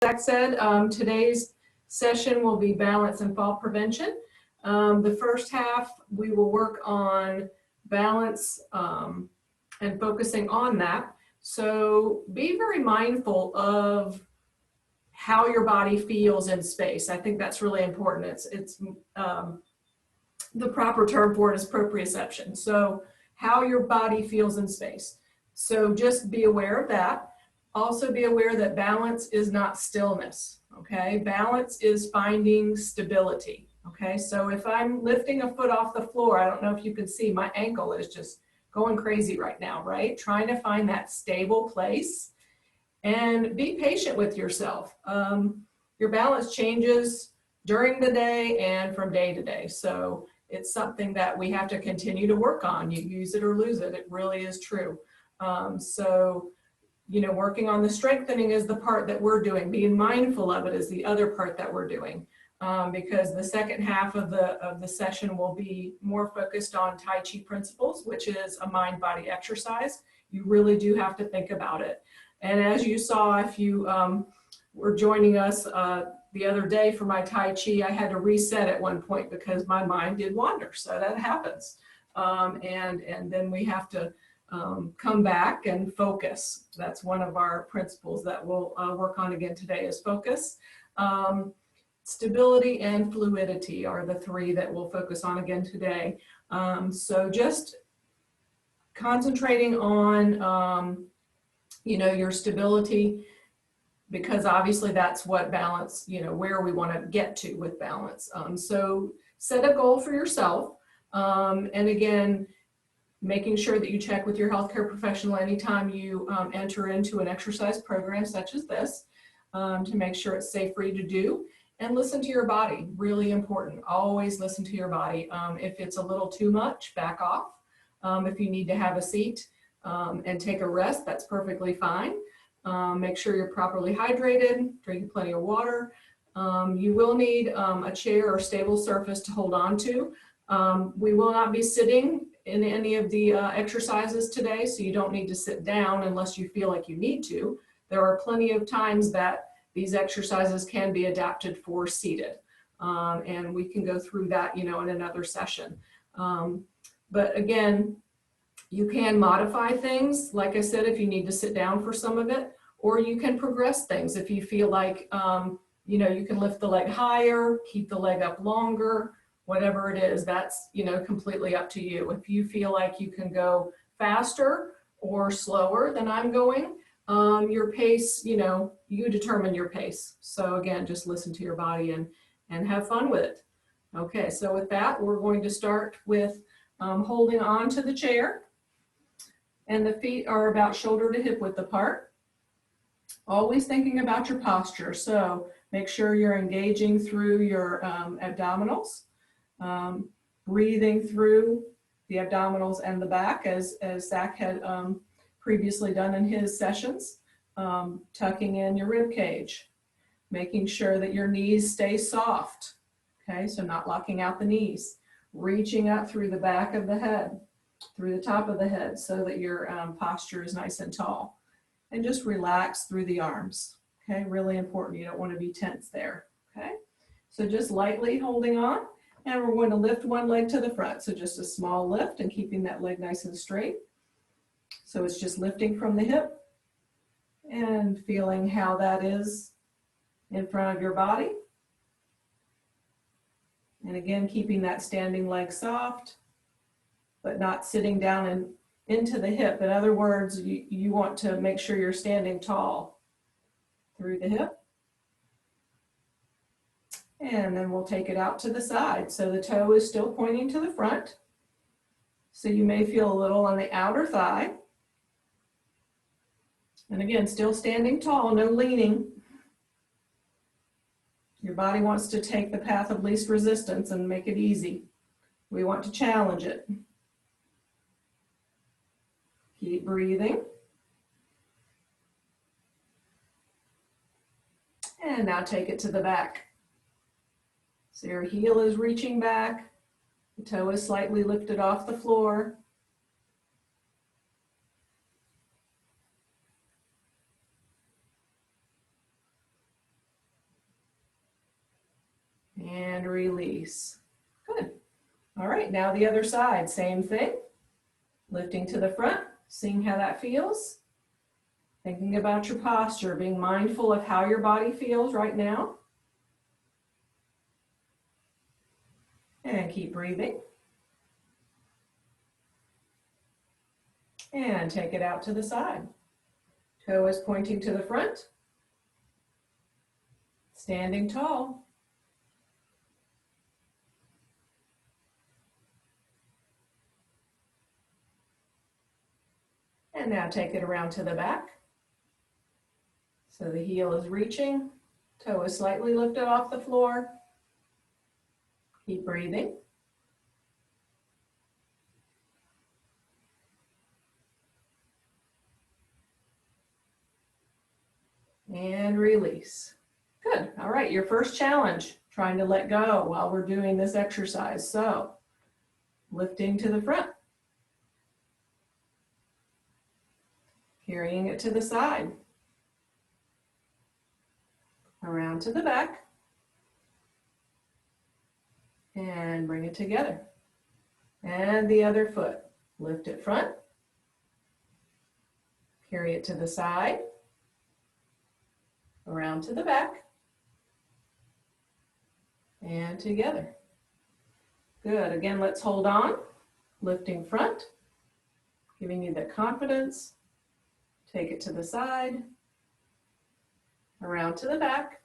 Zach said, today's session will be balance and fall prevention. The first half, we will work on balance and focusing on that. So be very mindful of how your body feels in space. I think that's really important. It's the proper term for it is proprioception. So how your body feels in space. So just be aware of that. Also be aware that balance is not stillness, okay? Balance is finding stability, okay? So if I'm lifting a foot off the floor, I don't know if you can see, my ankle is just going crazy right now, right? Trying to find that stable place and be patient with yourself. Your balance changes during the day and from day to day. So it's something that we have to continue to work on. You use it or lose it. It really is true. You know, working on the strengthening is the part that we're doing. Being mindful of it is the other part that we're doing. Because the second half of the session will be more focused on Tai Chi principles, which is a mind-body exercise. You really do have to think about it. And as you saw, if you were joining us the other day for my Tai Chi, I had to reset at one point because my mind did wander. So that happens. And then we have to come back and focus. That's one of our principles that we'll work on again today is focus. Stability and fluidity are the three that we'll focus on again today. So just concentrating on, you know, your stability, because obviously that's what balance, you know, where we want to get to with balance. So set a goal for yourself. And again, making sure that you check with your healthcare professional anytime you enter into an exercise program such as this to make sure it's safe for you to do. And listen to your body, really important. Always listen to your body. If it's a little too much, back off. If you need to have a seat and take a rest, that's perfectly fine. Make sure you're properly hydrated, drinking plenty of water. You will need a chair or stable surface to hold on to. We will not be sitting in any of the exercises today, so you don't need to sit down unless you feel like you need to. There are plenty of times that these exercises can be adapted for seated. And we can go through that, you know, in another session. But again, you can modify things, like I said, if you need to sit down for some of it, or you can progress things if you feel like, you know, you can lift the leg higher, keep the leg up longer, whatever it is, that's, you know, completely up to you. If you feel like you can go faster or slower than I'm going, your pace, you know, you determine your pace. So again, just listen to your body and have fun with it. Okay, so with that, we're going to start with holding on to the chair. And the feet are about shoulder to hip width apart. Always thinking about your posture. So make sure you're engaging through your abdominals, breathing through the abdominals and the back as Zach had previously done in his sessions. Tucking in your rib cage, making sure that your knees stay soft. Okay, so not locking out the knees, reaching up through the back of the head, through the top of the head so that your posture is nice and tall. And just relax through the arms. Okay, really important. You don't want to be tense there. Okay, so just lightly holding on, and we're going to lift one leg to the front. So just a small lift and keeping that leg nice and straight. So it's just lifting from the hip and feeling how that is in front of your body. And again, keeping that standing leg soft, but not sitting down and into the hip. In other words, you want to make sure you're standing tall through the hip. And then we'll take it out to the side. So the toe is still pointing to the front. So you may feel a little on the outer thigh. And again, still standing tall, no leaning. Your body wants to take the path of least resistance and make it easy. We want to challenge it. Keep breathing. And now take it to the back. So your heel is reaching back. The toe is slightly lifted off the floor. and release. Good. All right, now the other side, same thing. Lifting to the front, seeing how that feels. Thinking about your posture, being mindful of how your body feels right now. And keep breathing. And take it out to the side. Toe is pointing to the front. Standing tall. And now take it around to the back. So the heel is reaching, toe is slightly lifted off the floor. Keep breathing. And release. Good. All right, your first challenge, trying to let go while we're doing this exercise. So, lifting to the front. Carrying it to the side. Around to the back. And bring it together. And the other foot. Lift it front. Carry it to the side. Around to the back. And together. Good. Again, let's hold on. Lifting front. Giving you the confidence. Take it to the side. Around to the back.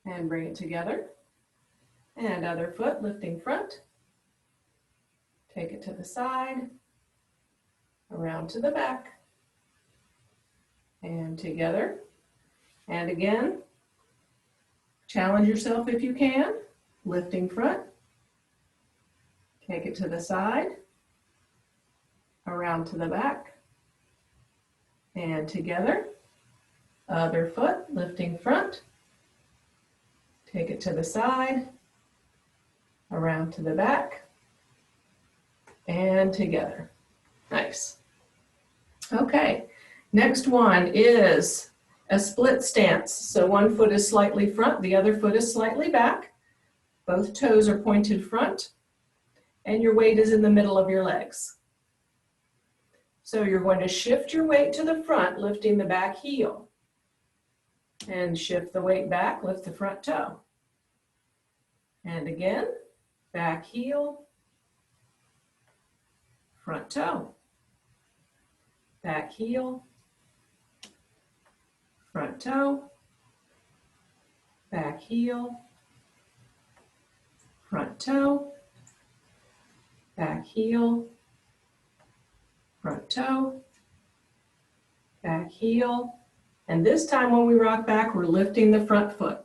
And bring it together. And other foot lifting front. Take it to the side. Around to the back. And together. And again, challenge yourself if you can. Lifting front. Take it to the side. Around to the back. And together. Other foot lifting front. Take it to the side. Around to the back. And together. Nice. Okay. Next one is a split stance. So one foot is slightly front, the other foot is slightly back. Both toes are pointed front, and your weight is in the middle of your legs. So you're going to shift your weight to the front, lifting the back heel. And shift the weight back, lift the front toe. And again, back heel, front toe. Back heel, front toe, back heel, front toe, back heel, front toe, back heel. And this time when we rock back, we're lifting the front foot.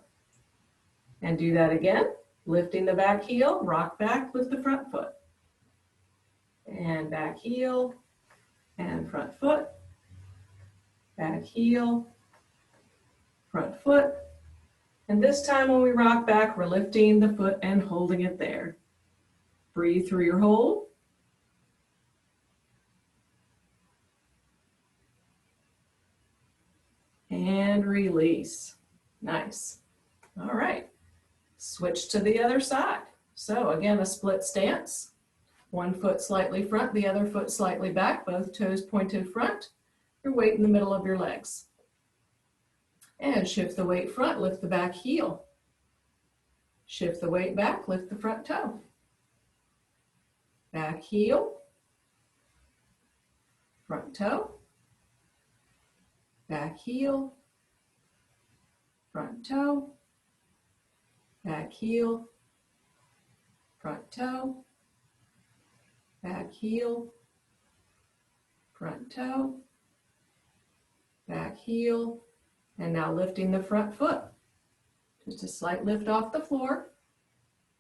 And do that again, lifting the back heel, rock back, lift the front foot. And back heel, and front foot, back heel, front foot. And this time when we rock back, we're lifting the foot and holding it there. Breathe through your hold. And release. Nice. All right. Switch to the other side. So again, a split stance. One foot slightly front, the other foot slightly back, both toes pointed front. Your weight in the middle of your legs. And shift the weight front, lift the back heel. Shift the weight back, lift the front toe. Back heel, front toe, back heel, front toe, back heel, front toe, back heel, front toe, back heel, and now lifting the front foot. Just a slight lift off the floor.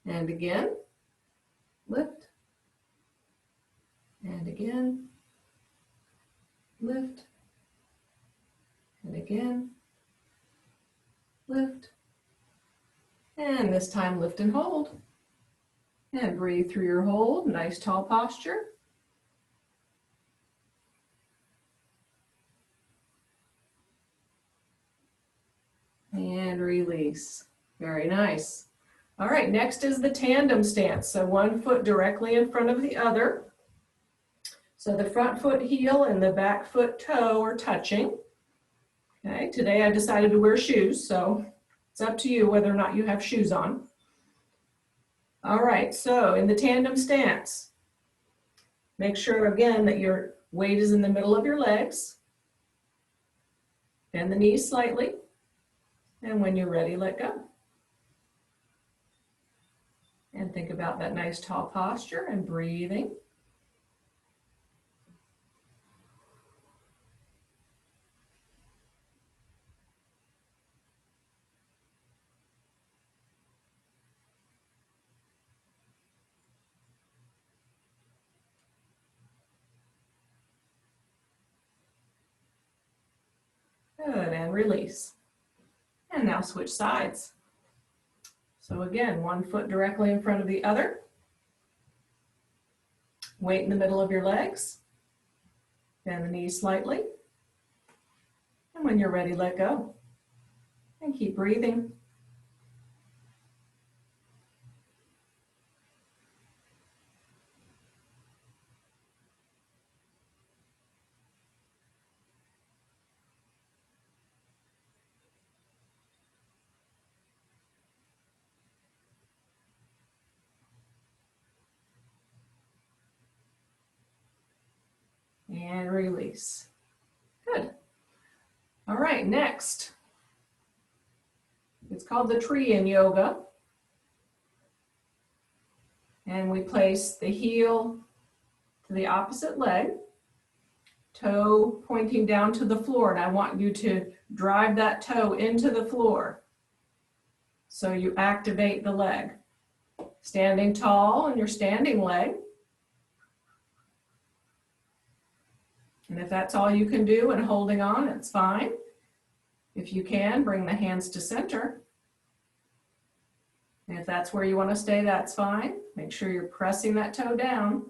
And again, lift. And again, lift. And again, lift. And this time lift and hold. And breathe through your hold, nice tall posture. And release. Very nice. All right, next is the tandem stance. So one foot directly in front of the other. So the front foot heel and the back foot toe are touching. Okay, today I decided to wear shoes, so it's up to you whether or not you have shoes on. All right, so in the tandem stance, make sure again that your weight is in the middle of your legs. Bend the knees slightly, and when you're ready, let go. And think about that nice tall posture and breathing. Good, and release. And now switch sides. So again, one foot directly in front of the other. Weight in the middle of your legs. Bend the knees slightly. And when you're ready, let go. And keep breathing. And release. Good. All right, next. It's called the tree in yoga. And we place the heel to the opposite leg, toe pointing down to the floor. And I want you to drive that toe into the floor. So you activate the leg. Standing tall in your standing leg. And if that's all you can do and holding on, it's fine. If you can, bring the hands to center. And if that's where you want to stay, that's fine. Make sure you're pressing that toe down,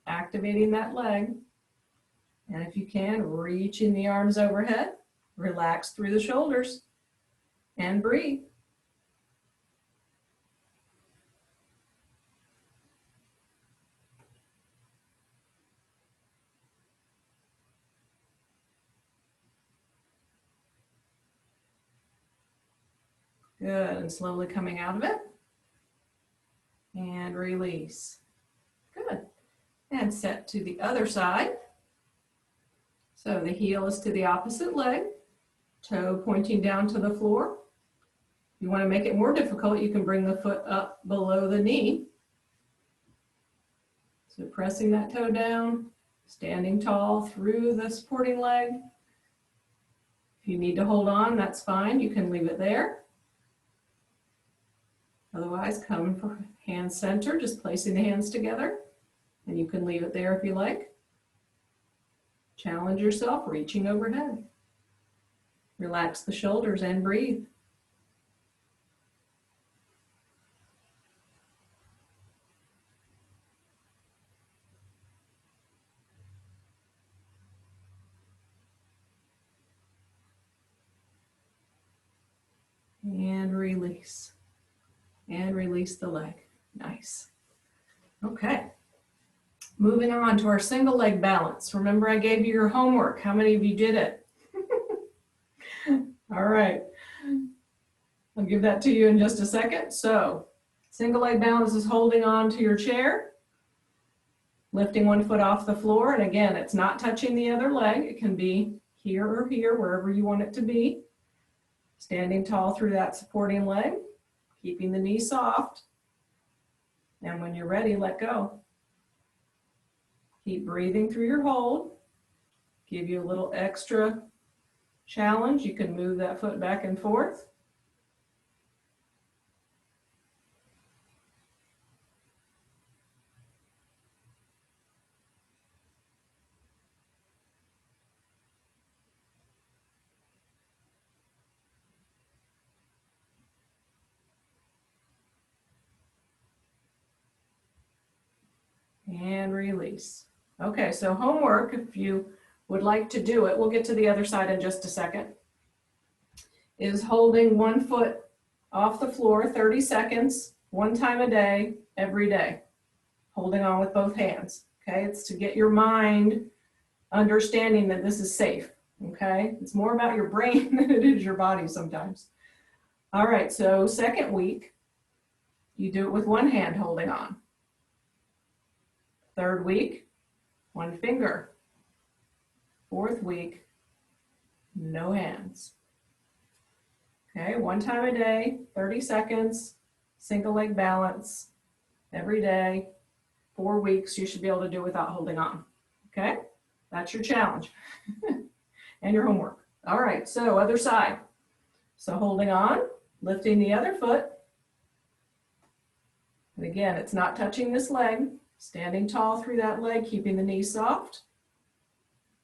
activating that leg. And if you can, reaching the arms overhead, relax through the shoulders, and breathe. Good, and slowly coming out of it. And release. Good. And set to the other side. So the heel is to the opposite leg, toe pointing down to the floor. If you want to make it more difficult, you can bring the foot up below the knee. So pressing that toe down, standing tall through the supporting leg. If you need to hold on, that's fine. You can leave it there. Otherwise, come for hand center, just placing the hands together. And you can leave it there if you like. Challenge yourself, reaching overhead. Relax the shoulders and breathe. And release. And release the leg. Nice. Okay. Moving on to our single leg balance. Remember I gave you your homework. How many of you did it? All right. I'll give that to you in just a second. So single leg balance is holding on to your chair, lifting one foot off the floor. And again, it's not touching the other leg. It can be here or here, wherever you want it to be. Standing tall through that supporting leg, keeping the knee soft. And when you're ready, let go. Keep breathing through your hold. Give you a little extra challenge. You can move that foot back and forth. And release. Okay, so homework, if you would like to do it, we'll get to the other side in just a second, is holding one foot off the floor 30 seconds, one time a day, every day, holding on with both hands. Okay, it's to get your mind understanding that this is safe. Okay, it's more about your brain than it is your body sometimes. All right, so second week, you do it with one hand holding on. Third week, one finger. Fourth week, no hands. Okay, one time a day, 30 seconds, single leg balance, every day, 4 weeks, you should be able to do without holding on. Okay, that's your challenge and your homework. All right, so other side. So holding on, lifting the other foot. And again, it's not touching this leg, standing tall through that leg, keeping the knee soft.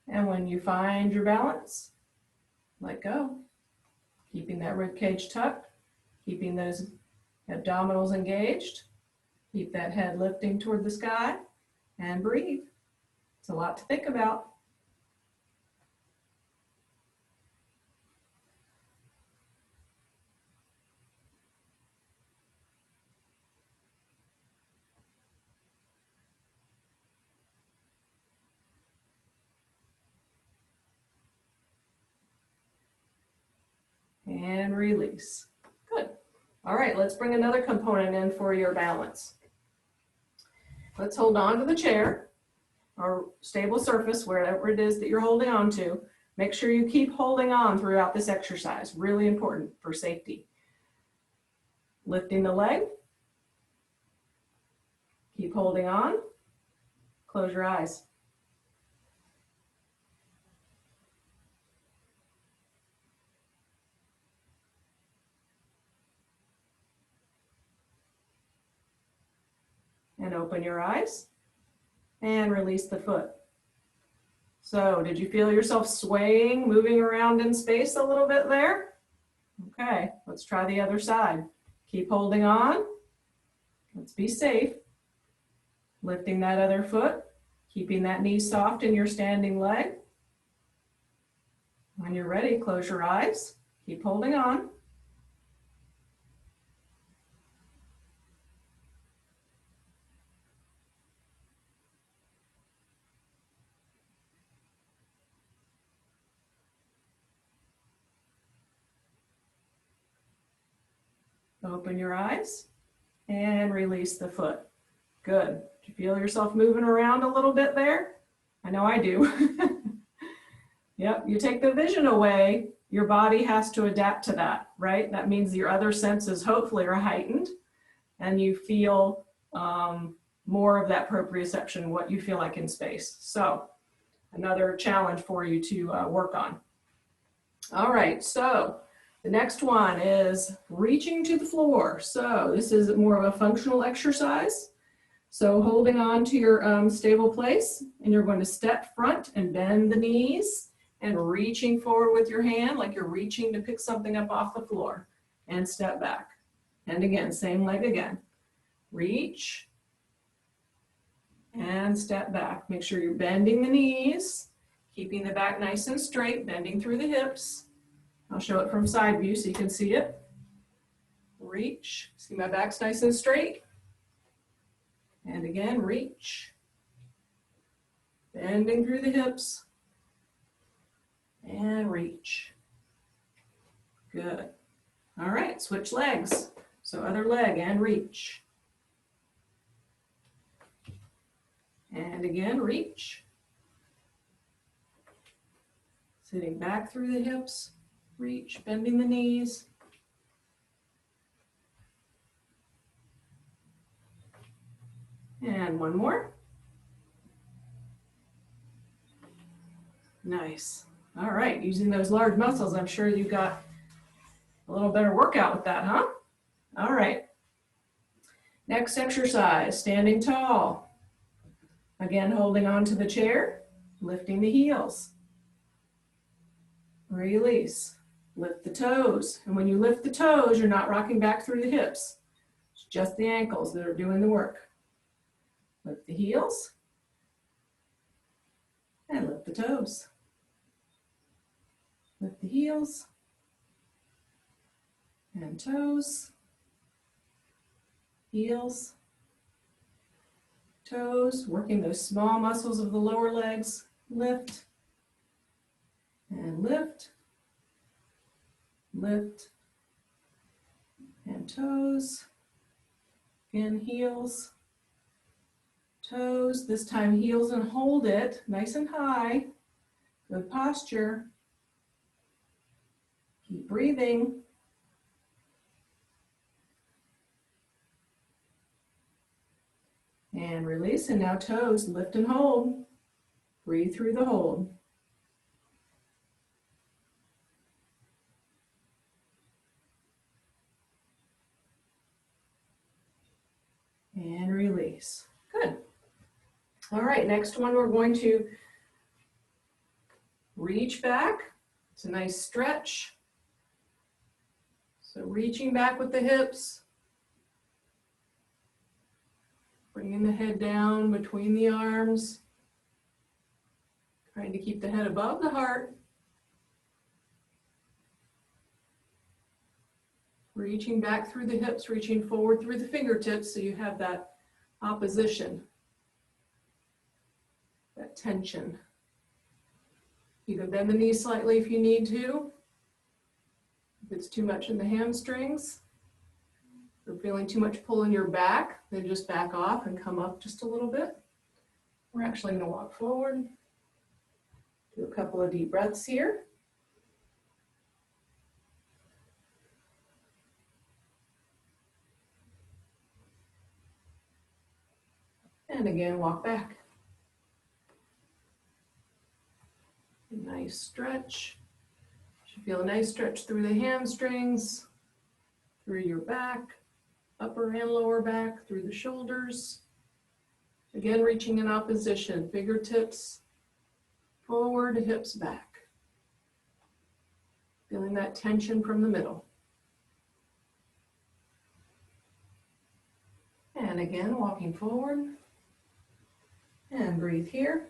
And when you find your balance, let go. Keeping that rib cage tucked, keeping those abdominals engaged. Keep that head lifting toward the sky and breathe. It's a lot to think about. And release. Good. All right, let's bring another component in for your balance. Let's hold on to the chair or stable surface, wherever it is that you're holding on to. Make sure you keep holding on throughout this exercise. Really important for safety. Lifting the leg. Keep holding on. Close your eyes. And open your eyes and release the foot. So did you feel yourself swaying, moving around in space a little bit there? Okay, let's try the other side. Keep holding on. Let's be safe. Lifting that other foot, keeping that knee soft in your standing leg. When you're ready, close your eyes. Keep holding on. Open your eyes and release the foot. Good. Do you feel yourself moving around a little bit there? I know I do. Yep, you take the vision away, your body has to adapt to that, right? That means your other senses hopefully are heightened and you feel more of that proprioception, what you feel like in space. So another challenge for you to work on. All right, so the next one is reaching to the floor. So this is more of a functional exercise. So holding on to your stable place, and you're going to step front and bend the knees and reaching forward with your hand like you're reaching to pick something up off the floor, and step back. And again, same leg again. Reach and step back. Make sure you're bending the knees, keeping the back nice and straight, bending through the hips. I'll show it from side view so you can see it. Reach. See my back's nice and straight. And again, reach. Bending through the hips. And reach. Good. All right, switch legs. So other leg and reach. And again, reach. Sitting back through the hips. Reach, bending the knees. And one more. Nice. All right, using those large muscles, I'm sure you got a little better workout with that, huh? All right. Next exercise, standing tall. Again, holding on to the chair, lifting the heels. Release. Lift the toes. And when you lift the toes, you're not rocking back through the hips. It's just the ankles that are doing the work. Lift the heels. And lift the toes. Lift the heels. and toes, heels, toes, working those small muscles of the lower legs. Lift and lift, lift and toes. Again, heels, toes. This time heels and hold it nice and high. Good posture. Keep breathing. And release, and now toes, lift and hold. Breathe through the hold. And release. Good. All right, next one we're going to reach back. It's a nice stretch. So reaching back with the hips. Bringing the head down between the arms. Trying to keep the head above the heart. Reaching back through the hips, reaching forward through the fingertips so you have that opposition, that tension. You can bend the knees slightly if you need to. If it's too much in the hamstrings, if you're feeling too much pull in your back, then just back off and come up just a little bit. We're actually going to walk forward. Do a couple of deep breaths here. And again, walk back. A nice stretch. You should feel a nice stretch through the hamstrings, through your back, upper and lower back, through the shoulders. Again, reaching in opposition, fingertips forward, hips back. Feeling that tension from the middle. And again, walking forward. And breathe here.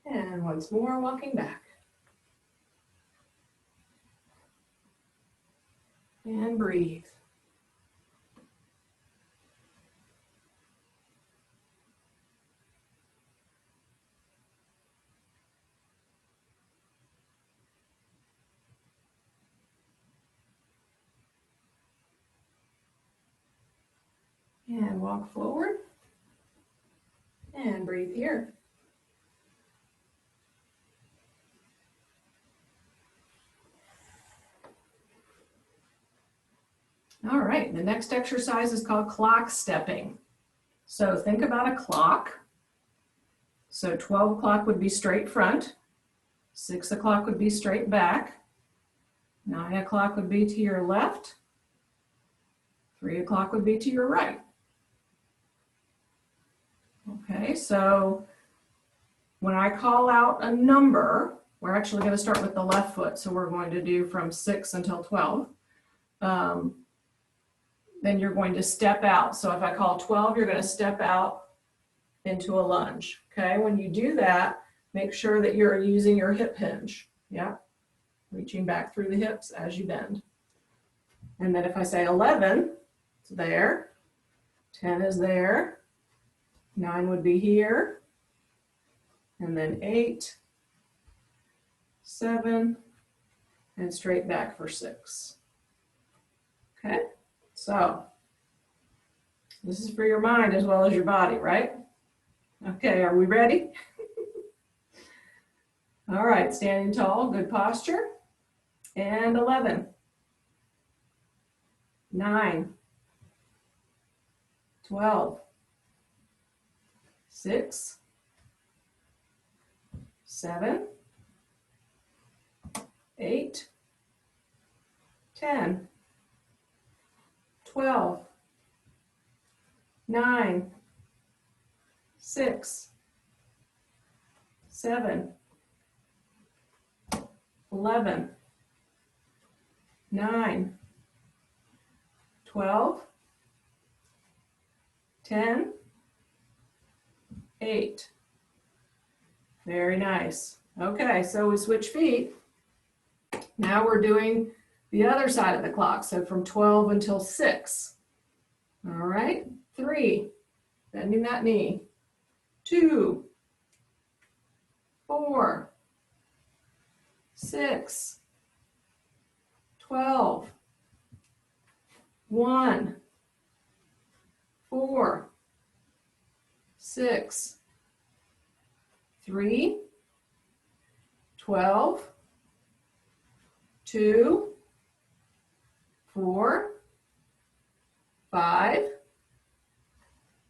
And once more, walking back. And breathe. And walk forward. And breathe here. All right, the next exercise is called clock stepping. So think about a clock. So 12 o'clock would be straight front, 6 o'clock would be straight back, 9 o'clock would be to your left, 3 o'clock would be to your right. Okay, so when I call out a number, we're actually going to start with the left foot. So we're going to do from 6 until 12. Then you're going to step out. So if I call 12, you're going to step out into a lunge. Okay, when you do that, make sure that you're using your hip hinge. Yeah, reaching back through the hips as you bend. And then if I say 11, it's there. 10 is there. 9 would be here. And then 8, 7, and straight back for 6. Okay, so this is for your mind as well as your body, right? Okay, are we ready? All right, standing tall, good posture. And 11, 9, 12, 6, 7, 8, 10, 12, 9, 6, 7, 11, 9, 12, 10, 8. Very nice. Okay, so we switch feet. Now we're doing the other side of the clock. So from 12 until 6. All right, 3, bending that knee. 2, 4, 6, 12, 1, 4, 6, 3, 12, 2, 4, 5,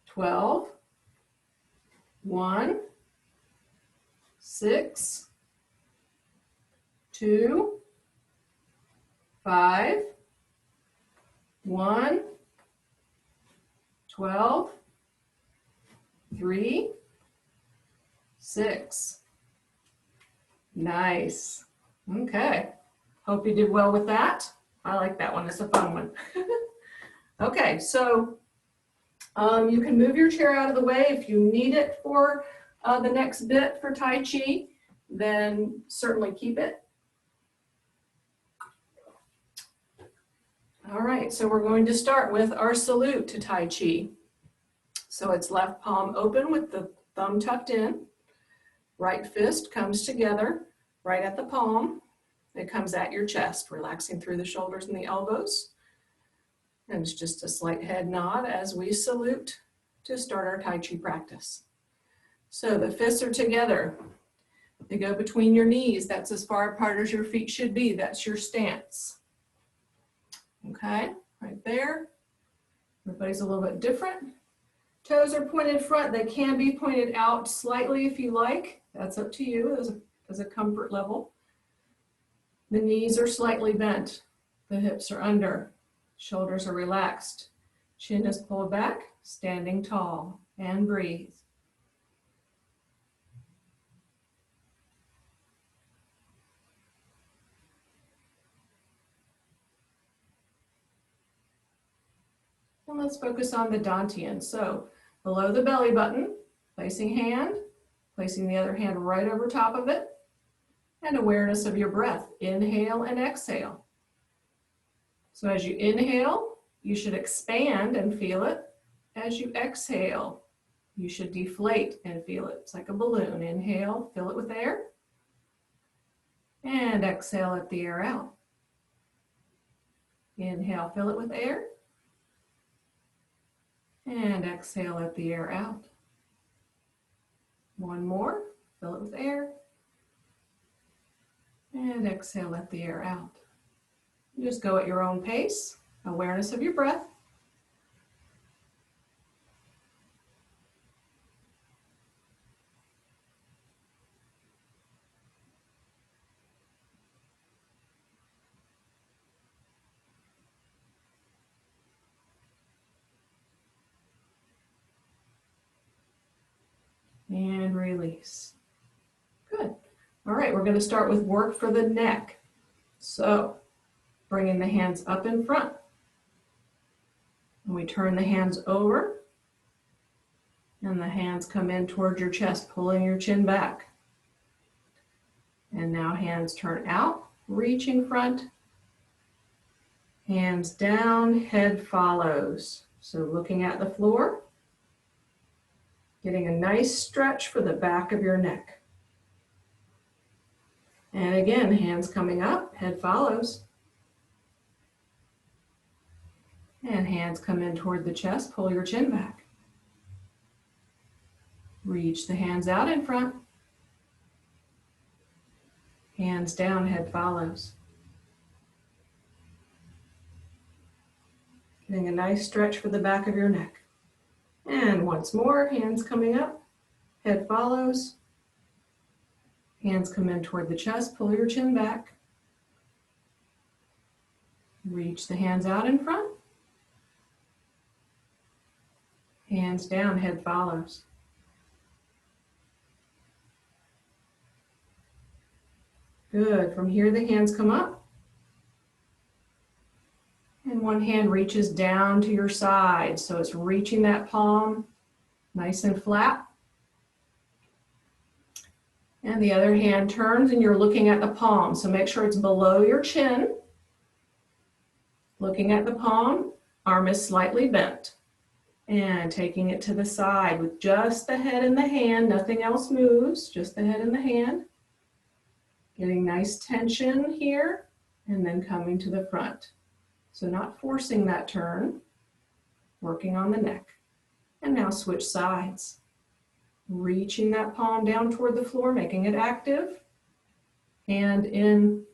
12, 1, 6, 2, 5, 1, 12, 3, 6. Nice. Okay. Hope you did well with that. I like that one. It's a fun one. Okay, so you can move your chair out of the way if you need it for the next bit for Tai Chi, then certainly keep it. All right, so we're going to start with our salute to Tai Chi. So it's left palm open with the thumb tucked in. Right fist comes together right at the palm. It comes at your chest, relaxing through the shoulders and the elbows. And it's just a slight head nod as we salute to start our Tai Chi practice. So the fists are together. They go between your knees. That's as far apart as your feet should be. That's your stance. Okay, right there. Everybody's a little bit different. Toes are pointed front. They can be pointed out slightly if you like. That's up to you as a comfort level. The knees are slightly bent. The hips are under. Shoulders are relaxed. Chin is pulled back, standing tall, and breathe. And let's focus on the Dantian. So below the belly button, placing hand, placing the other hand right over top of it, and awareness of your breath. Inhale and exhale. So as you inhale, you should expand and feel it. As you exhale, you should deflate and feel it. It's like a balloon. Inhale, fill it with air. And exhale, let the air out. Inhale, fill it with air. And exhale, let the air out. One more, fill it with air. And exhale, let the air out. You just go at your own pace, awareness of your breath. And release. Good. All right, we're going to start with work for the neck. So bringing the hands up in front. And we turn the hands over. And the hands come in towards your chest, pulling your chin back. And now hands turn out, reaching front. Hands down, head follows. So looking at the floor. Getting a nice stretch for the back of your neck. And again, hands coming up, head follows. And hands come in toward the chest, pull your chin back. Reach the hands out in front. Hands down, head follows. Getting a nice stretch for the back of your neck. And once more, hands coming up, head follows. Hands come in toward the chest, pull your chin back. Reach the hands out in front. Hands down, head follows. Good. From here, the hands come up. And one hand reaches down to your side. So it's reaching that palm nice and flat. And the other hand turns and you're looking at the palm. So make sure it's below your chin. Looking at the palm, arm is slightly bent. And taking it to the side with just the head and the hand, nothing else moves, just the head and the hand. Getting nice tension here and then coming to the front. So not forcing that turn, working on the neck. And now switch sides. Reaching that palm down toward the floor, making it active. Hand in,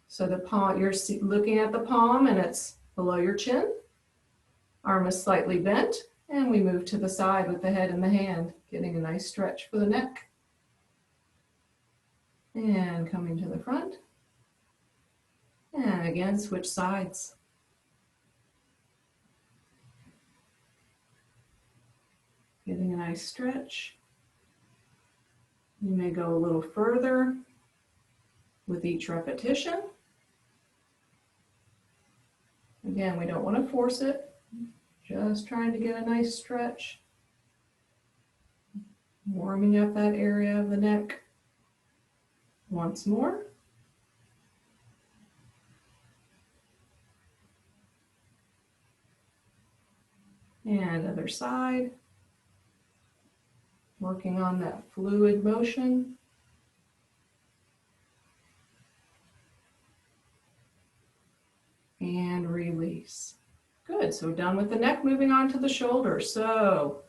so the palm, you're looking at the palm and it's below your chin. Arm is slightly bent, and we move to the side with the head and the hand, getting a nice stretch for the neck. And coming to the front. And again, switch sides. Getting a nice stretch. You may go a little further with each repetition. Again, we don't want to force it, just trying to get a nice stretch. Warming up that area of the neck. Once more. And other side. Working on that fluid motion. And release. Good, so we're done with the neck, moving on to the shoulders. So,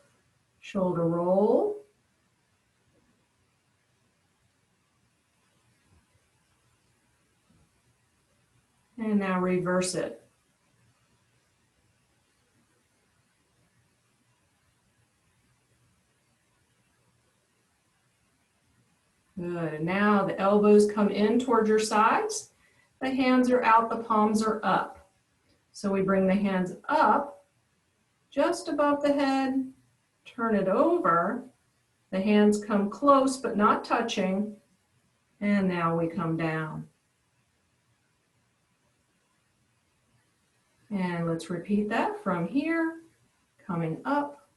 shoulder roll. And now reverse it. Good, and now the elbows come in towards your sides. The hands are out, the palms are up. So we bring the hands up just above the head, turn it over. The hands come close but not touching. And now we come down. And let's repeat that from here, coming up,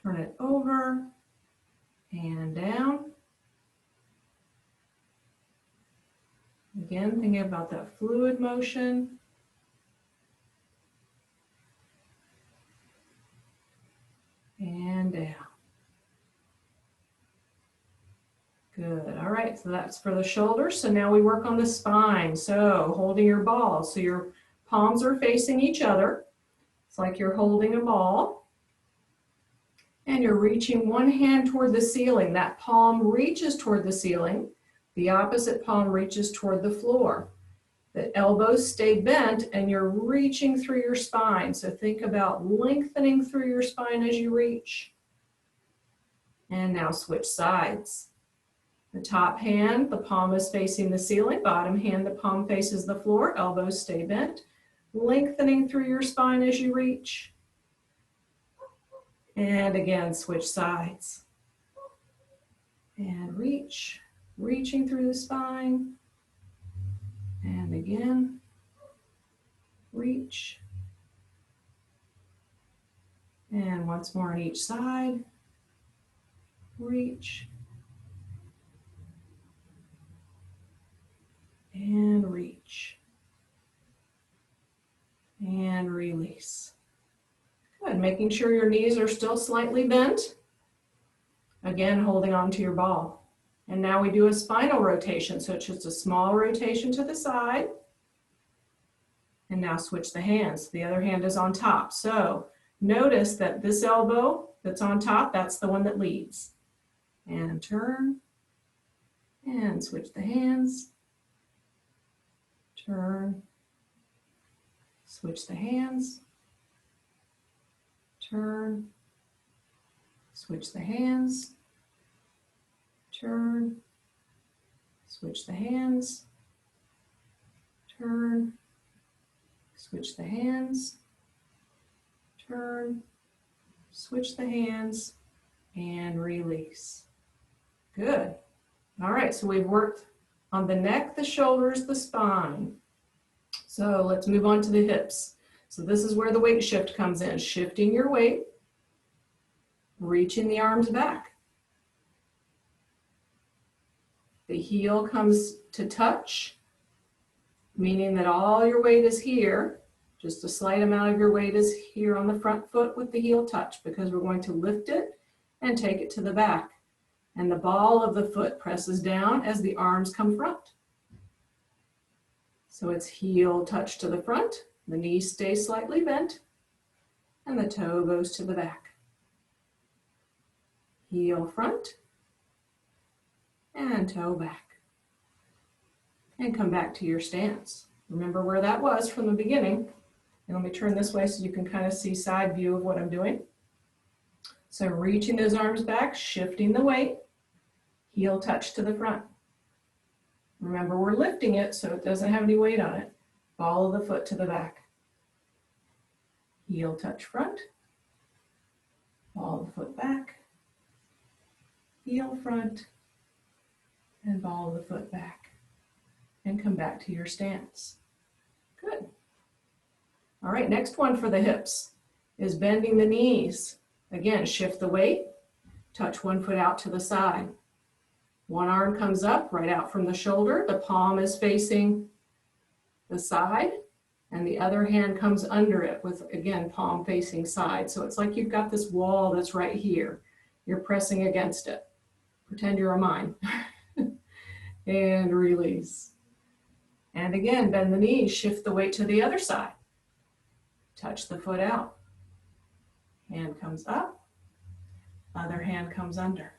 turn it over and down. Again, thinking about that fluid motion. And down. Good, all right, so that's for the shoulders. So now we work on the spine. So holding your ball, so your palms are facing each other. It's like you're holding a ball. And you're reaching one hand toward the ceiling. That palm reaches toward the ceiling. The opposite palm reaches toward the floor. The elbows stay bent and you're reaching through your spine. So think about lengthening through your spine as you reach. And now switch sides. The top hand, the palm is facing the ceiling. Bottom hand, the palm faces the floor. Elbows stay bent. Lengthening through your spine as you reach. And again, switch sides. And reach. Reaching through the spine, and again, reach, and once more on each side, reach, and reach, and release. Good, making sure your knees are still slightly bent, again, holding on to your ball. And now we do a spinal rotation. So it's just a small rotation to the side. And now switch the hands. The other hand is on top. So notice that this elbow that's on top, that's the one that leads. And turn. And switch the hands. Turn. Switch the hands. Turn. Switch the hands. Turn, switch the hands, turn, switch the hands, turn, switch the hands, and release. Good. All right, so we've worked on the neck, the shoulders, the spine. So let's move on to the hips. So this is where the weight shift comes in, shifting your weight, reaching the arms back. The heel comes to touch, meaning that all your weight is here. Just a slight amount of your weight is here on the front foot with the heel touch, because we're going to lift it and take it to the back. And the ball of the foot presses down as the arms come front. So it's heel touch to the front, the knee stays slightly bent, and the toe goes to the back. Heel front, and toe back. And come back to your stance. Remember where that was from the beginning. And let me turn this way so you can kind of see side view of what I'm doing. So reaching those arms back, shifting the weight, heel touch to the front. Remember, we're lifting it so it doesn't have any weight on it. Ball of the foot to the back. Heel touch front, ball of the foot back, heel front, and ball of the foot back. And come back to your stance. Good. All right, next one for the hips is bending the knees. Again, shift the weight, touch one foot out to the side. One arm comes up right out from the shoulder. The palm is facing the side, and the other hand comes under it with, again, palm facing side. So it's like you've got this wall that's right here. You're pressing against it. Pretend you're a mine. And release. And again, bend the knees, shift the weight to the other side. Touch the foot out. Hand comes up, other hand comes under.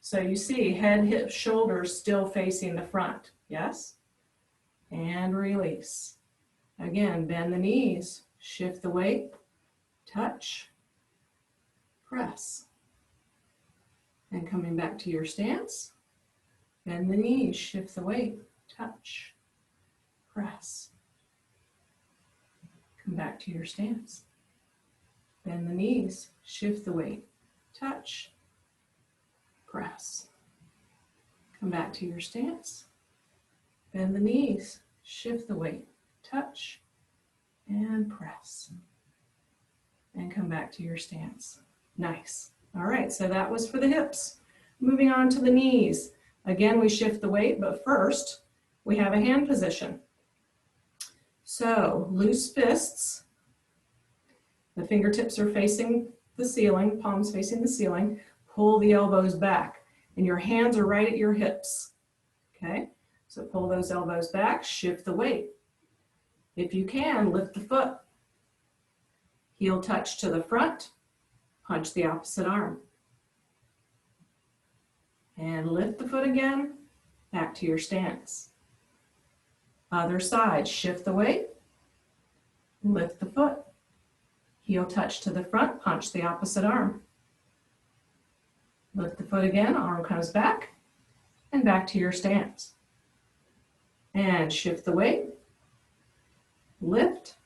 So you see head, hips, shoulders still facing the front, yes? And release. Again, bend the knees, shift the weight, touch, press. And coming back to your stance, bend the knees, shift the weight, touch, press. Come back to your stance. Bend the knees, shift the weight, touch, press. Come back to your stance. Bend the knees, shift the weight, touch, and press. And come back to your stance. Nice. All right, so that was for the hips. Moving on to the knees. Again, we shift the weight, but first we have a hand position. So loose fists. The fingertips are facing the ceiling, palms facing the ceiling. Pull the elbows back, and your hands are right at your hips. Okay, so pull those elbows back, shift the weight. If you can, lift the foot. Heel touch to the front, punch the opposite arm. And lift the foot again, back to your stance. Other side, shift the weight, lift the foot. Heel touch to the front, punch the opposite arm. Lift the foot again, arm comes back, and back to your stance. And shift the weight, lift,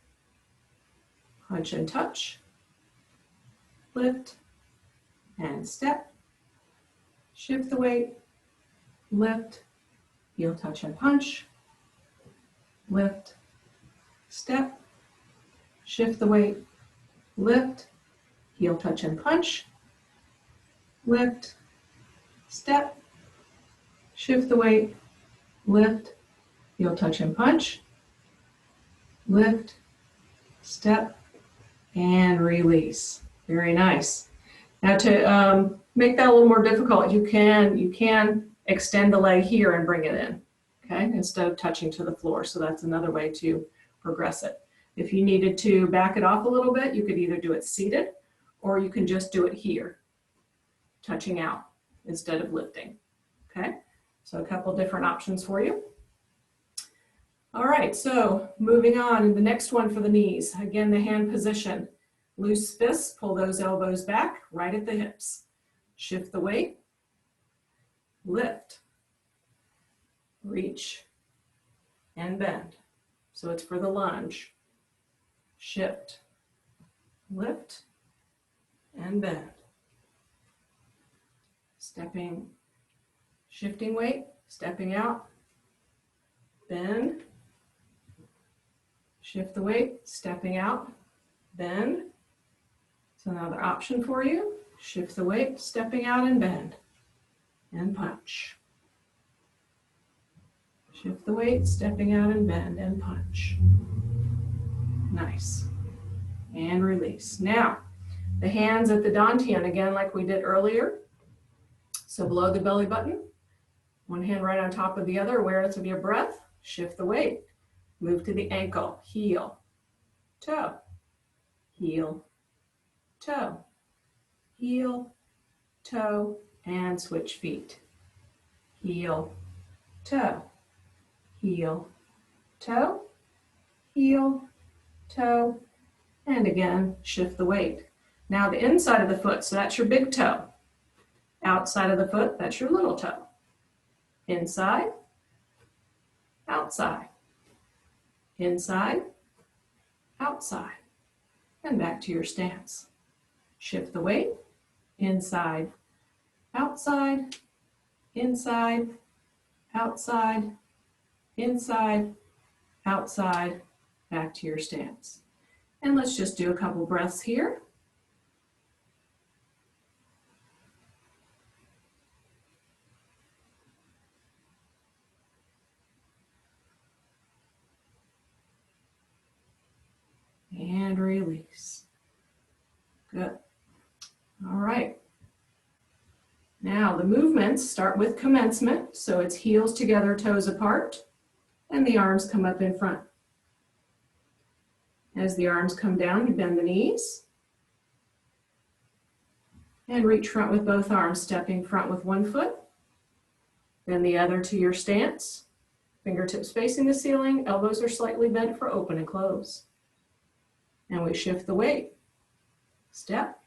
punch and touch, lift, and step. Shift the weight, lift, heel touch and punch, lift, step, shift the weight, lift, heel touch and punch, lift, step, shift the weight, lift, heel touch and punch, lift, step, and release. Very nice. Now to make that a little more difficult, you can extend the leg here and bring it in, okay, instead of touching to the floor. So that's another way to progress it. If you needed to back it off a little bit, you could either do it seated or you can just do it here, touching out instead of lifting, okay? So a couple different options for you. All right, so moving on, the next one for the knees. Again, the hand position. Loose fists, pull those elbows back, right at the hips. Shift the weight, lift, reach, and bend. So it's for the lunge. Shift, lift, and bend. Stepping, shifting weight, stepping out, bend, shift the weight, stepping out, bend. So another option for you, shift the weight, stepping out and bend, and punch. Shift the weight, stepping out and bend and punch. Nice. And release. Now, the hands at the dantian, again, like we did earlier. So below the belly button, one hand right on top of the other, awareness of your breath, shift the weight. Move to the ankle, heel, toe, heel, toe, heel, toe, and switch feet. Heel, toe, heel, toe, heel, toe, and again, shift the weight. Now the inside of the foot, so that's your big toe. Outside of the foot, that's your little toe. Inside, outside, inside, outside, and back to your stance. Shift the weight, inside, outside, inside, outside, inside, outside, back to your stance. And let's just do a couple breaths here. And release. Good. All right. Now the movements start with commencement. So it's heels together, toes apart, and the arms come up in front. As the arms come down, you bend the knees. And reach front with both arms, stepping front with one foot, then the other to your stance. Fingertips facing the ceiling, elbows are slightly bent for open and close. And we shift the weight. Step,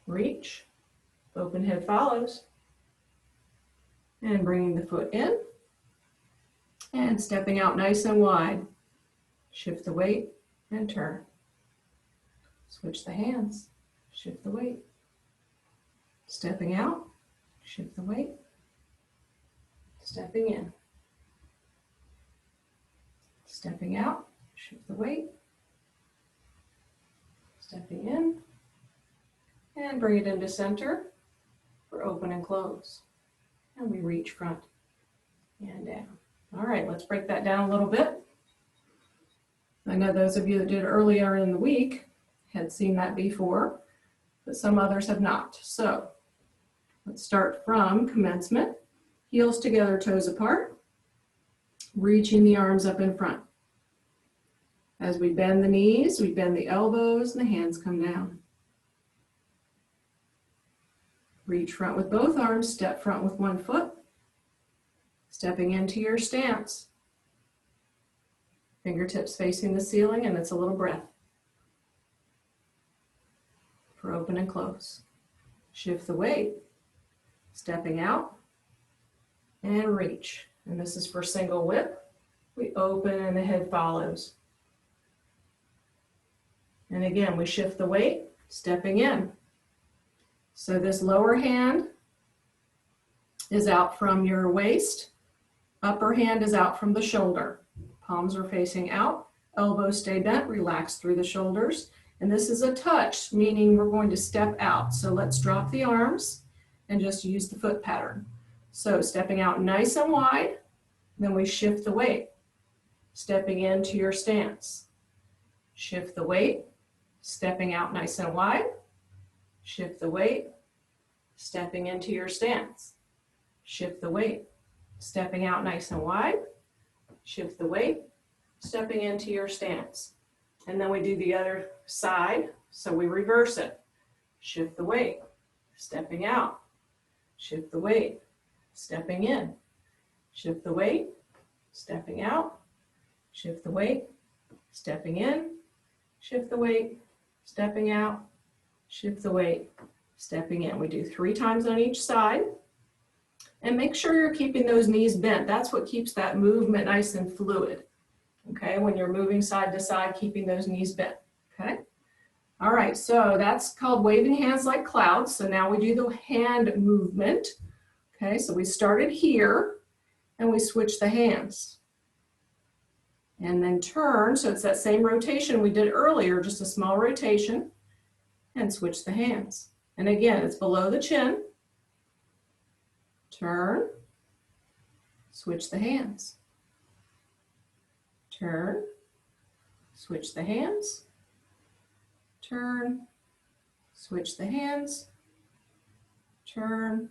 reach, open head follows, and bringing the foot in, and stepping out nice and wide. Shift the weight and turn. Switch the hands, shift the weight. Stepping out, shift the weight. Stepping in. Stepping out, shift the weight. Stepping in, and bring it into center for open and close. And we reach front and down. All right, let's break that down a little bit. I know those of you that did earlier in the week had seen that before, but some others have not. So let's start from commencement. Heels together, toes apart, reaching the arms up in front. As we bend the knees, we bend the elbows, and the hands come down. Reach front with both arms, step front with one foot, stepping into your stance. Fingertips facing the ceiling, and it's a little breath. For open and close. Shift the weight, stepping out, and reach. And this is for single whip. We open and the head follows. And again, we shift the weight, stepping in. So this lower hand is out from your waist. Upper hand is out from the shoulder. Palms are facing out. Elbows stay bent, relax through the shoulders. And this is a touch, meaning we're going to step out. So let's drop the arms and just use the foot pattern. So stepping out nice and wide, then we shift the weight. Stepping into your stance. Shift the weight. Stepping out nice and wide, shift the weight, stepping into your stance. Shift the weight, stepping out nice and wide, shift the weight, stepping into your stance. And then we do the other side, so we reverse it. Shift the weight, stepping out, shift the weight, stepping in, shift the weight, stepping out, shift the weight, stepping in, shift the weight, stepping out, shift the weight, stepping in. We do 3 times on each side. And make sure you're keeping those knees bent. That's what keeps that movement nice and fluid. Okay, when you're moving side to side, keeping those knees bent. Okay. All right, so that's called waving hands like clouds. So now we do the hand movement. Okay, so we started here and we switch the hands. And then turn, so it's that same rotation we did earlier, just a small rotation, and switch the hands. And again, it's below the chin. Turn, switch the hands. Turn, switch the hands. Turn, switch the hands. Turn,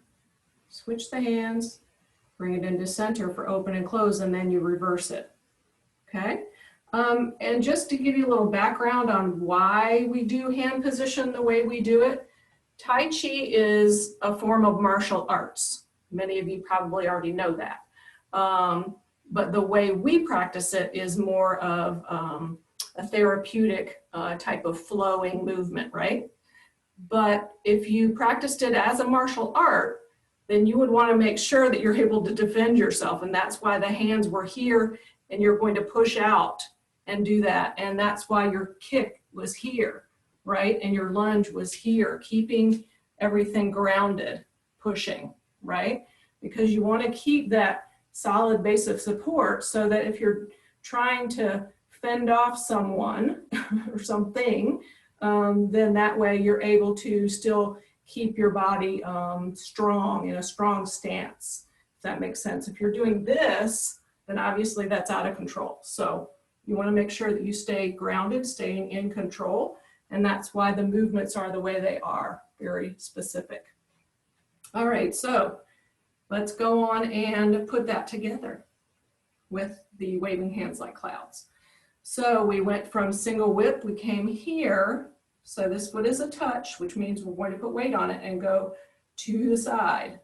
switch the hands. Bring it into center for open and close, and then you reverse it. Okay? And just to give you a little background on why we do hand position the way we do it, Tai Chi is a form of martial arts. Many of you probably already know that. But the way we practice it is more of a therapeutic type of flowing movement, right? But if you practiced it as a martial art, then you would want to make sure that you're able to defend yourself. And that's why the hands were here, and you're going to push out and do that. And that's why your kick was here, right? And your lunge was here, keeping everything grounded, pushing, right? Because you want to keep that solid base of support so that if you're trying to fend off someone or something, then that way you're able to still keep your body strong, in a strong stance, if that makes sense. If you're doing this, then obviously that's out of control. So you want to make sure that you stay grounded, staying in control, and that's why the movements are the way they are, very specific. All right, so let's go on and put that together with the waving hands like clouds. So we went from single whip, we came here. So this foot is a touch, which means we're going to put weight on it and go to the side.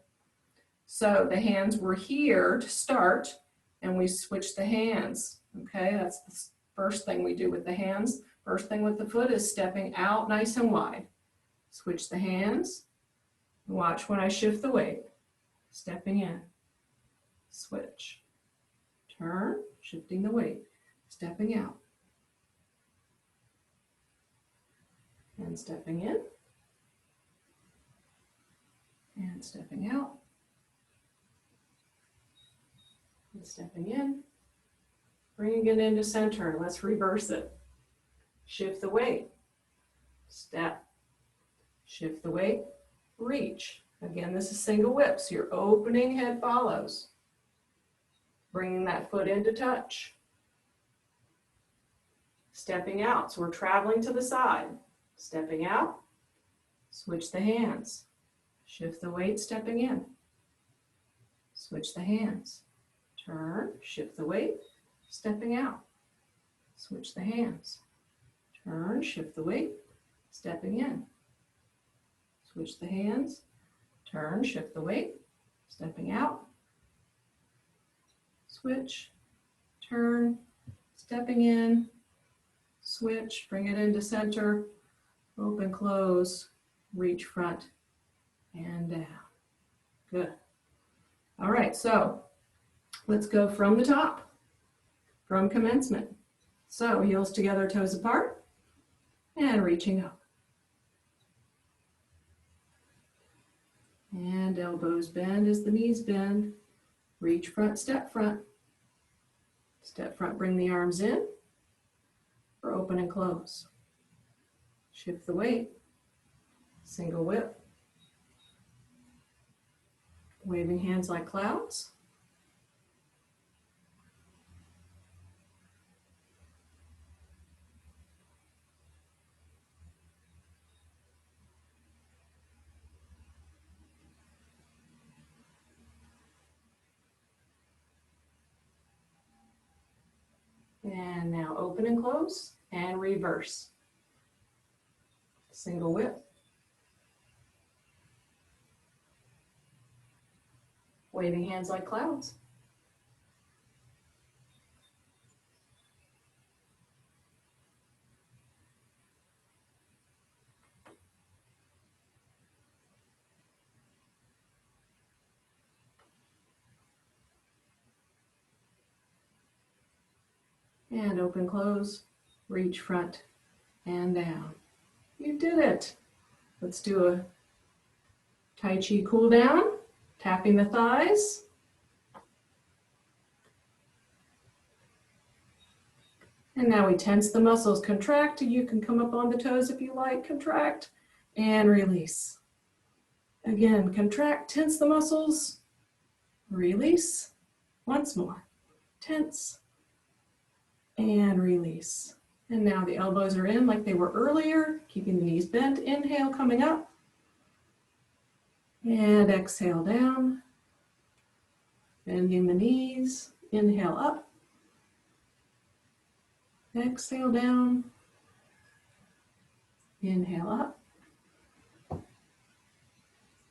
So the hands were here to start, and we switch the hands. Okay, that's the first thing we do with the hands. First thing with the foot is stepping out nice and wide. Switch the hands. Watch when I shift the weight. Stepping in. Switch. Turn, shifting the weight. Stepping out. And stepping in. And stepping out. And stepping in. Bringing it into center. Let's reverse it. Shift the weight. Step. Shift the weight. Reach. Again, this is single whip, so your opening head follows. Bringing that foot into touch. Stepping out, so we're traveling to the side. Stepping out, switch the hands. Shift the weight, stepping in. Switch the hands. Turn, shift the weight, stepping out. Switch the hands. Turn, shift the weight, stepping in. Switch the hands. Turn, shift the weight, stepping out. Switch, turn, stepping in. Switch, bring it into center. Open, close, reach front and down. Good. All right, so let's go from the top, from commencement. So heels together, toes apart, and reaching up. And elbows bend as the knees bend. Reach front, step front. Step front, bring the arms in for open and close. Shift the weight, single whip. Waving hands like clouds. And now open and close and reverse. Single whip. Waving hands like clouds. And open, close, reach front and down. You did it. Let's do a Tai Chi cool down, tapping the thighs. And now we tense the muscles, contract. You can come up on the toes if you like, contract and release. Again, contract, tense the muscles, release, Once more. Tense and release. And now the elbows are in like they were earlier, keeping the knees bent. Inhale, coming up. And exhale down. Bending the knees. Inhale up. Exhale down. Inhale up.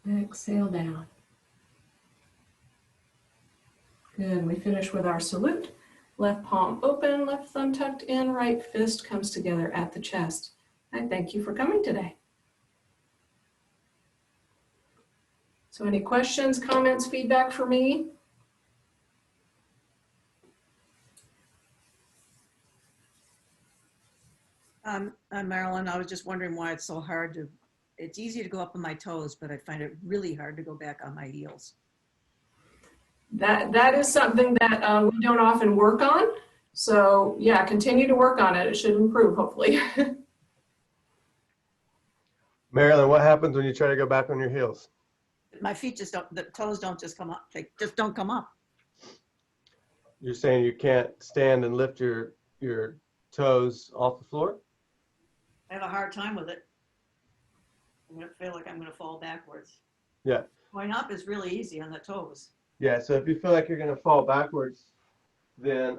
Exhale down. Good. We finish with our salute. Left palm open, left thumb tucked in, right fist comes together at the chest. I thank you for coming today. So any questions, comments, feedback for me? Marilyn, I was just wondering why it's so hard to, it's easy to go up on my toes, but I find it really hard to go back on my heels. That is something that we don't often work on. So yeah, continue to work on it. It should improve, hopefully. Marilyn, what happens when you try to go back on your heels? My feet just don't, the toes don't just come up. They just don't come up. You're saying you can't stand and lift your toes off the floor? I have a hard time with it. I'm going to feel like I'm going to fall backwards. Yeah. Going up is really easy on the toes. Yeah, so if you feel like you're going to fall backwards, then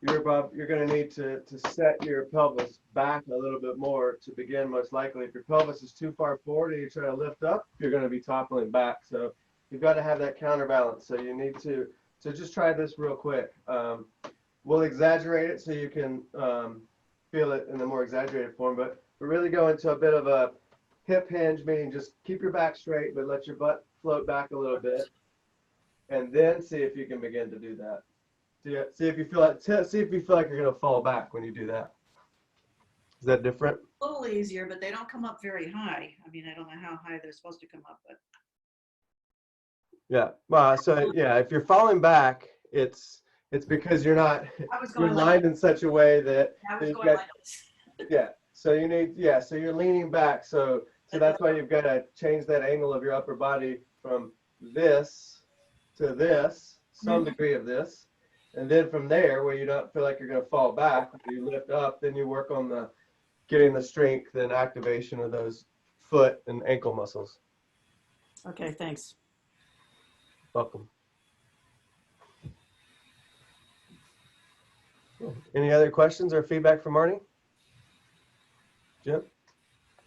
you're going to need to set your pelvis back a little bit more to begin, most likely. If your pelvis is too far forward and you try to lift up, you're going to be toppling back. So you've got to have that counterbalance. So you need to just try this real quick. We'll exaggerate it so you can feel it in the more exaggerated form, but we're really going to a bit of a hip hinge, meaning just keep your back straight, but let your butt float back a little bit. And then see if you can begin to do that. See if you feel like you're going to fall back when you do that. Is that different? A little easier, but they don't come up very high. I mean, I don't know how high they're supposed to come up, but. Yeah. Well, so yeah, if you're falling back, it's because you're lined in such a way that I was going like this. Yeah. So so you're leaning back. So that's why you've got to change that angle of your upper body from this to this, some degree of this. And then from there, where you don't feel like you're going to fall back, you lift up, then you work on getting the strength and activation of those foot and ankle muscles. Okay, thanks. Welcome. Any other questions or feedback from Marnie? Jim?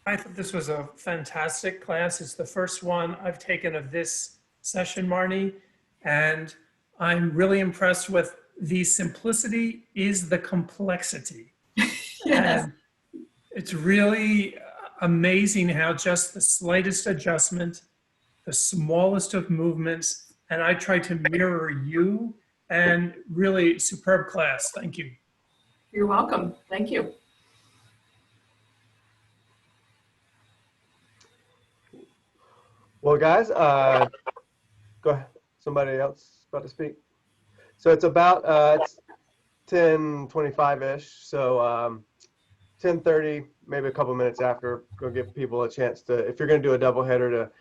I thought this was a fantastic class. It's the first one I've taken of this session, Marnie, and I'm really impressed with the simplicity is the complexity. Yes. And it's really amazing how just the slightest adjustment, the smallest of movements, and I try to mirror you, and really superb class. Thank you. You're welcome. Thank you. Well, guys, go ahead. Somebody else about to speak. So it's about it's 10:25-ish. So 10:30, maybe a couple minutes after. Go give people a chance to, if you're going to do a doubleheader, to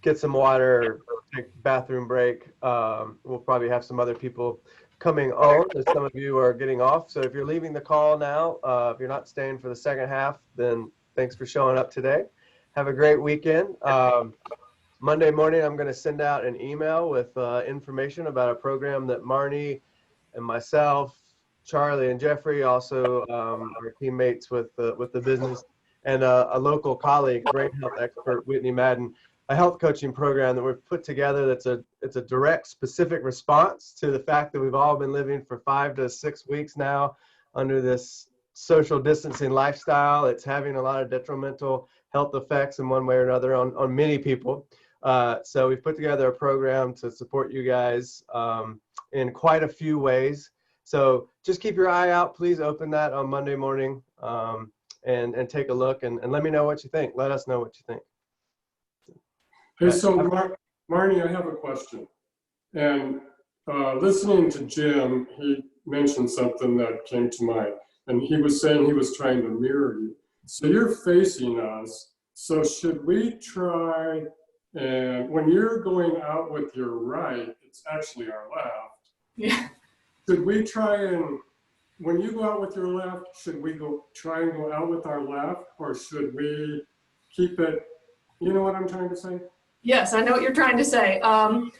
get some water or take a bathroom break. We'll probably have some other people coming on as some of you are getting off. So if you're leaving the call now, if you're not staying for the second half, then thanks for showing up today. Have a great weekend. Monday morning, I'm going to send out an email with information about a program that Marnie and myself, Charlie and Jeffrey, also our teammates with the business, and a local colleague, brain health expert, Whitney Madden, a health coaching program that we've put together. It's a direct, specific response to the fact that we've all been living for 5 to 6 weeks now under this social distancing lifestyle. It's having a lot of detrimental health effects in one way or another on many people. So we've put together a program to support you guys in quite a few ways. So just keep your eye out. Please open that on Monday morning and take a look and let me know what you think. Let us know what you think. Hey, so Marnie, I have a question. And listening to Jim, he mentioned something that came to mind. And he was saying he was trying to mirror you. So you're facing us. So should we try And when you're going out with your right, it's actually our left. Yeah. Should we try and, when you go out with your left, should we try and go out with our left, or should we keep it, you know what I'm trying to say? Yes, I know what you're trying to say. And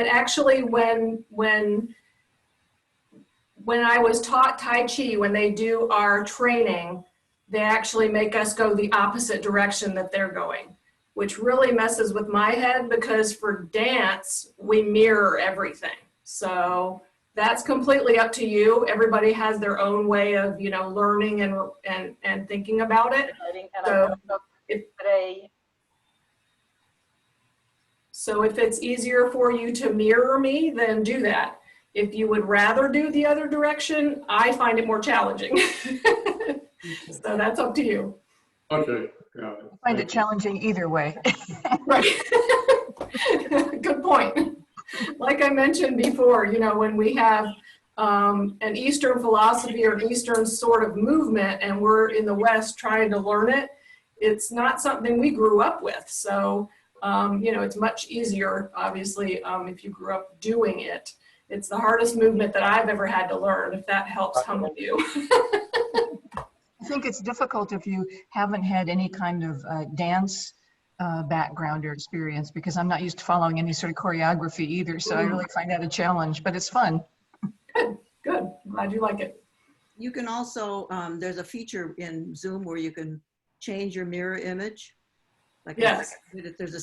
actually, when I was taught Tai Chi, when they do our training, they actually make us go the opposite direction that they're going, which really messes with my head because for dance, we mirror everything. So that's completely up to you. Everybody has their own way of, learning and thinking about it. So So if it's easier for you to mirror me, then do that. If you would rather do the other direction, I find it more challenging. So that's up to you. Okay, got it. I find it challenging either way. Right. Good point. Like I mentioned before, when we have an Eastern philosophy or an Eastern sort of movement and we're in the West trying to learn it, it's not something we grew up with. So, it's much easier, obviously, if you grew up doing it. It's the hardest movement that I've ever had to learn, if that helps some of you. I think it's difficult if you haven't had any kind of dance background or experience, because I'm not used to following any sort of choreography either. So I really find that a challenge, but it's fun. Good. Glad you like it. You can also, there's a feature in Zoom where you can change your mirror image. Like Yes. there's a